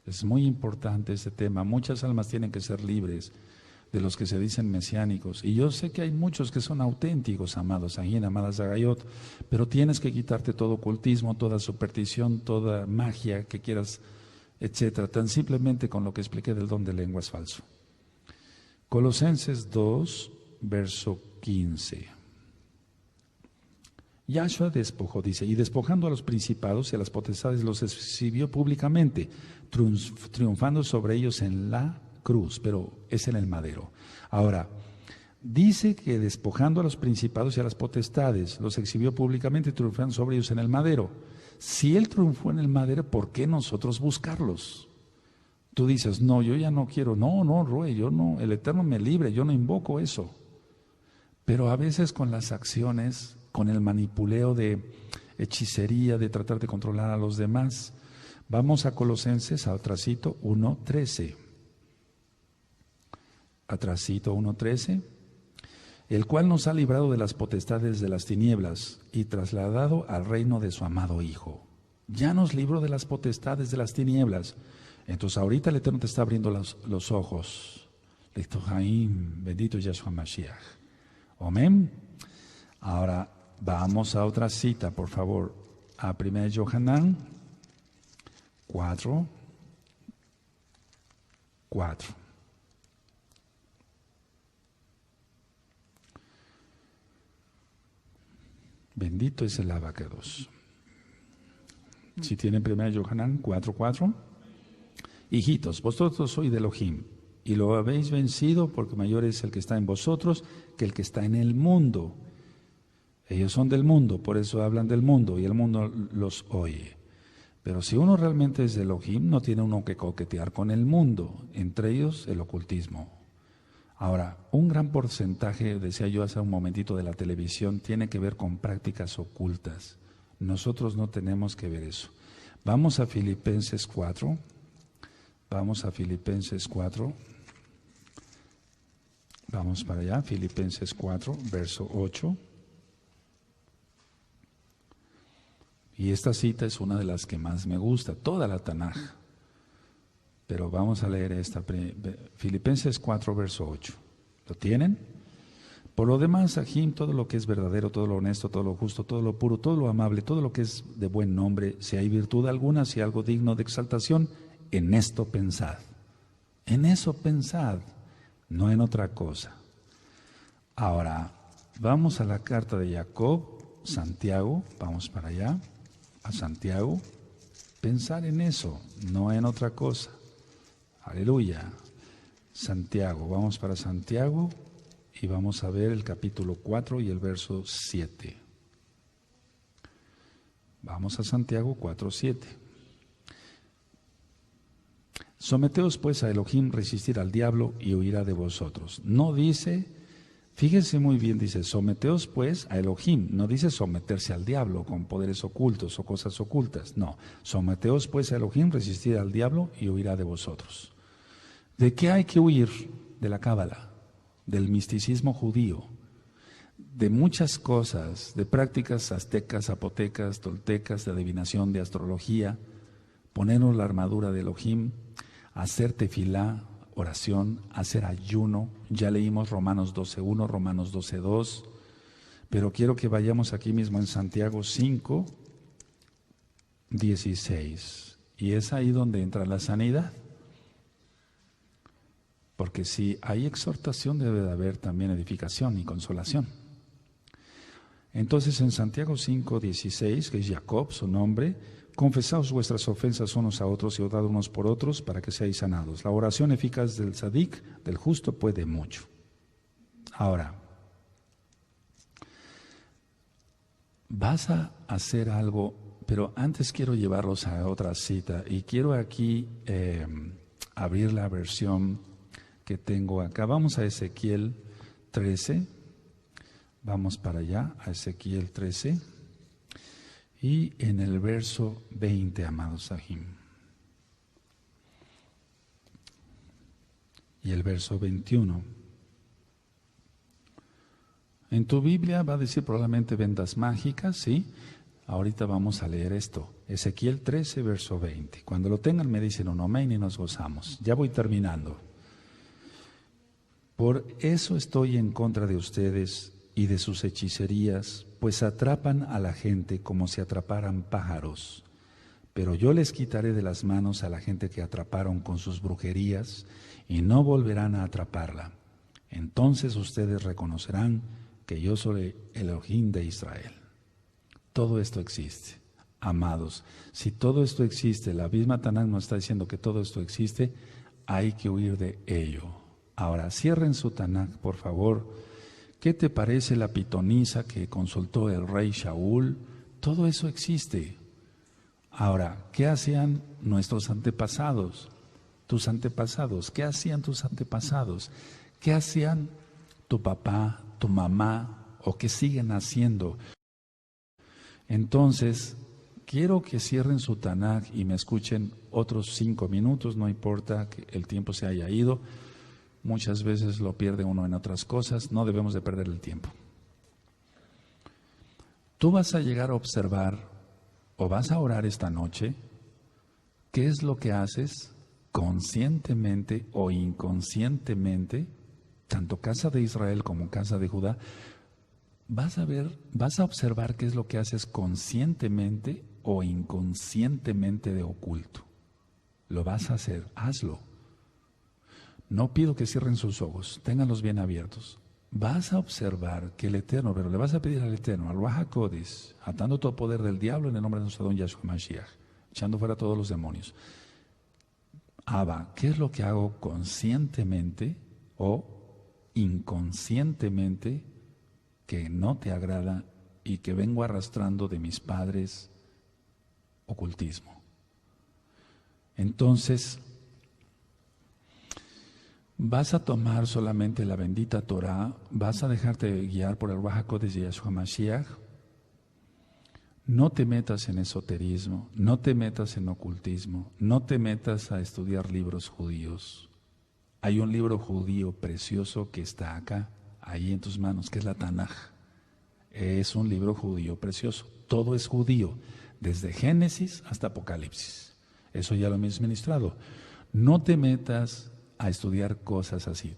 es muy importante este tema. Muchas almas tienen que ser libres de los que se dicen mesiánicos. Y yo sé que hay muchos que son auténticos, amados Sajín, amadas Zagayot, pero tienes que quitarte todo ocultismo, toda superstición, toda magia que quieras, etcétera, tan simplemente con lo que expliqué del don de lenguas falso. Colosenses 2, verso 15. Yahshua despojó, dice, y despojando a los principados y a las potestades los exhibió públicamente, triunfando sobre ellos en la cruz, pero es en el madero. Ahora, dice que despojando a los principados y a las potestades los exhibió públicamente, triunfando sobre ellos en el madero. Si Él triunfó en el madero, ¿por qué nosotros buscarlos? Tú dices, no, yo ya no quiero, no, Roe, yo no, el Eterno me libre, yo no invoco eso. Pero a veces con las acciones, con el manipuleo de hechicería, de tratar de controlar a los demás. Vamos a Colosenses, atrasito 1:13. Atrasito 1:13. El cual nos ha librado de las potestades de las tinieblas y trasladado al reino de su amado Hijo. Ya nos libró de las potestades de las tinieblas. Entonces ahorita el Eterno te está abriendo los ojos. Bendito Yahshua Mashiach. Amén. Ahora vamos a otra cita, por favor. A 1 Yohanan 4:4. Bendito es el abacados. Si tienen 1 Yohanan 4:4. Hijitos, vosotros sois de Elohim, y lo habéis vencido, porque mayor es el que está en vosotros que el que está en el mundo. Ellos son del mundo, por eso hablan del mundo, y el mundo los oye. Pero si uno realmente es de Elohim, no tiene uno que coquetear con el mundo, entre ellos el ocultismo. Ahora, un gran porcentaje, decía yo hace un momentito, de la televisión tiene que ver con prácticas ocultas. Nosotros no tenemos que ver eso. Vamos a Filipenses 4. Vamos a Filipenses 4. Vamos para allá, Filipenses 4, verso 8. Y esta cita es una de las que más me gusta, toda la Tanaj. Pero vamos a leer esta, Filipenses 4, verso 8. ¿Lo tienen? Por lo demás, Sahim, todo lo que es verdadero, todo lo honesto, todo lo justo, todo lo puro, todo lo amable, todo lo que es de buen nombre, si hay virtud alguna, si hay algo digno de exaltación, en esto pensad. En eso pensad, no en otra cosa. Ahora, vamos a la carta de Jacob, Santiago, vamos para allá, a Santiago. Pensar en eso, no en otra cosa. Aleluya. Santiago, vamos para Santiago y vamos a ver el capítulo 4 y el verso 7. Vamos a Santiago 4:7. Someteos pues a Elohim, resistir al diablo y huirá de vosotros. No dice, Fíjense muy bien, dice, someteos pues a Elohim. No dice someterse al diablo con poderes ocultos o cosas ocultas. No, someteos pues a Elohim, resistid al diablo y huirá de vosotros. ¿De qué hay que huir? De la cábala, del misticismo judío, de muchas cosas, de prácticas aztecas, zapotecas, toltecas, de adivinación, de astrología. Ponernos la armadura de Elohim, hacer tefilá, oración, hacer ayuno. Ya leímos Romanos 12:1, Romanos 12:2, pero quiero que vayamos aquí mismo en Santiago 5:16, y es ahí donde entra la sanidad. Porque si hay exhortación, debe de haber también edificación y consolación. Entonces en Santiago 5:16, que es Jacob, su nombre, confesaos vuestras ofensas unos a otros y orad unos por otros para que seáis sanados. La oración eficaz del tzadik, del justo, puede mucho. Ahora, vas a hacer algo, pero antes quiero llevarlos a otra cita y quiero aquí abrir la versión que tengo acá. Vamos a Ezequiel 13, vamos para allá, a Ezequiel 13. Y en el verso 20, amados Sahim, y el verso 21. En tu Biblia va a decir probablemente vendas mágicas, ¿sí? Ahorita vamos a leer esto. Ezequiel 13, verso 20. Cuando lo tengan me dicen un amén y nos gozamos. Ya voy terminando. Por eso estoy en contra de ustedes y de sus hechicerías, pues atrapan a la gente como si atraparan pájaros. Pero yo les quitaré de las manos a la gente que atraparon con sus brujerías y no volverán a atraparla. Entonces ustedes reconocerán que yo soy el Elohim de Israel. Todo esto existe. Amados, si todo esto existe, la misma Tanakh nos está diciendo que todo esto existe, hay que huir de ello. Ahora, cierren su Tanakh, por favor. ¿Qué te parece la pitonisa que consultó el rey Shaul? Todo eso existe. Ahora, ¿qué hacían nuestros antepasados? Tus antepasados, ¿qué hacían tus antepasados? ¿Qué hacían tu papá, tu mamá o qué siguen haciendo? Entonces, quiero que cierren su Tanakh y me escuchen otros 5 minutos, no importa que el tiempo se haya ido. Muchas veces lo pierde uno en otras cosas, no debemos de perder el tiempo. Tú vas a llegar a observar o vas a orar esta noche, ¿qué es lo que haces conscientemente o inconscientemente, tanto casa de Israel como casa de Judá? Vas a observar qué es lo que haces conscientemente o inconscientemente de oculto. Lo vas a hacer, hazlo. No pido que cierren sus ojos, ténganlos bien abiertos. Vas a observar que el Eterno, pero le vas a pedir al Eterno, al Ruach HaKodesh, atando todo poder del diablo en el nombre de nuestro don Yahshua Mashiach, echando fuera todos los demonios. Abba, ¿qué es lo que hago conscientemente o inconscientemente que no te agrada y que vengo arrastrando de mis padres ocultismo? Entonces, vas a tomar solamente la bendita Torah, vas a dejarte guiar por el Ruach HaKodesh de Yahshua Mashiach. No te metas en esoterismo, no te metas en ocultismo, no te metas a estudiar libros judíos. Hay un libro judío precioso que está acá, ahí en tus manos, que es la Tanaj. Es un libro judío precioso, todo es judío, desde Génesis hasta Apocalipsis. Eso ya lo hemos ministrado. No te metas a estudiar cosas así.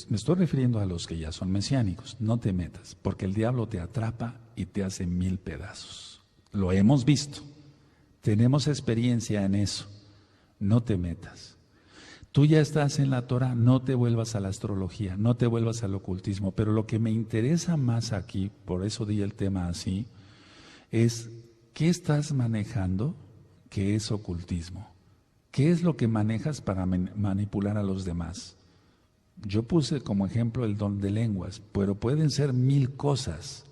Me estoy refiriendo a los que ya son mesiánicos. No te metas, porque el diablo te atrapa y te hace 1000 pedazos. Lo hemos visto. Tenemos experiencia en eso. No te metas. Tú ya estás en la Torah, no te vuelvas a la astrología, no te vuelvas al ocultismo. Pero lo que me interesa más aquí, por eso di el tema así, es ¿qué estás manejando que es ocultismo? ¿Qué es lo que manejas para manipular a los demás? Yo puse como ejemplo el don de lenguas, pero pueden ser 1000 cosas,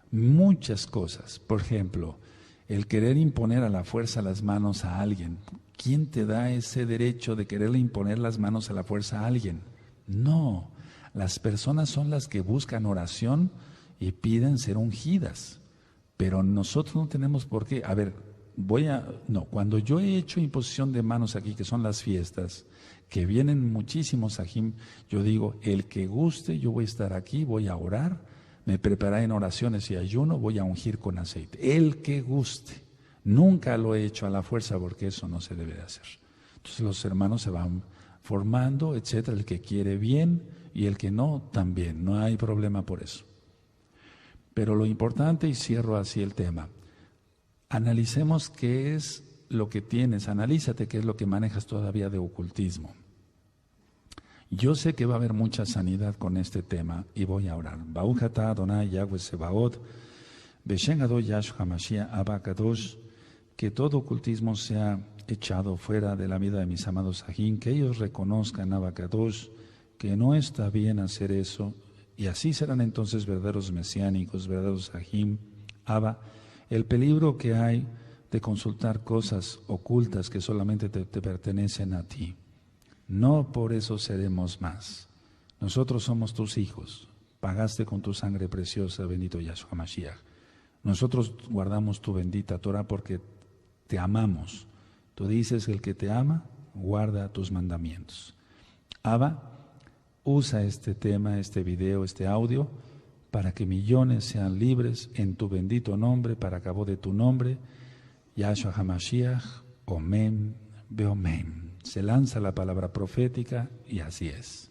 muchas cosas. Por ejemplo, el querer imponer a la fuerza las manos a alguien. ¿Quién te da ese derecho de quererle imponer las manos a la fuerza a alguien? No, Las personas son las que buscan oración y piden ser ungidas, pero nosotros no tenemos por qué. A ver, cuando yo he hecho imposición de manos aquí, que son las fiestas, que vienen muchísimos sajim, yo digo, el que guste, yo voy a estar aquí, voy a orar, me prepararé en oraciones y ayuno, voy a ungir con aceite. El que guste. Nunca lo he hecho a la fuerza porque eso no se debe de hacer. Entonces los hermanos se van formando, etcétera, el que quiere bien y el que no, también. No hay problema por eso. Pero lo importante, y cierro así el tema, analicemos qué es lo que tienes, analízate qué es lo que manejas todavía de ocultismo. Yo sé que va a haber mucha sanidad con este tema y voy a orar. Baruch atah Adonai Yahweh Sebaot, Beshem Adon Yahshua Mashiach Abba Kadosh, que todo ocultismo sea echado fuera de la vida de mis amados Sajín, que ellos reconozcan Abba Kadosh, que no está bien hacer eso, y así serán entonces verdaderos mesiánicos, verdaderos Sajín, Abba. El peligro que hay de consultar cosas ocultas que solamente te pertenecen a ti. No por eso seremos más. Nosotros somos tus hijos. Pagaste con tu sangre preciosa, bendito Yahshua Mashiach. Nosotros guardamos tu bendita Torah porque te amamos. Tú dices, el que te ama, guarda tus mandamientos. Abba, usa este tema, este video, este audio, para que millones sean libres en tu bendito nombre, para cabo de tu nombre, Yahshua HaMashiach, Omen, Beomen. Se lanza la palabra profética y así es.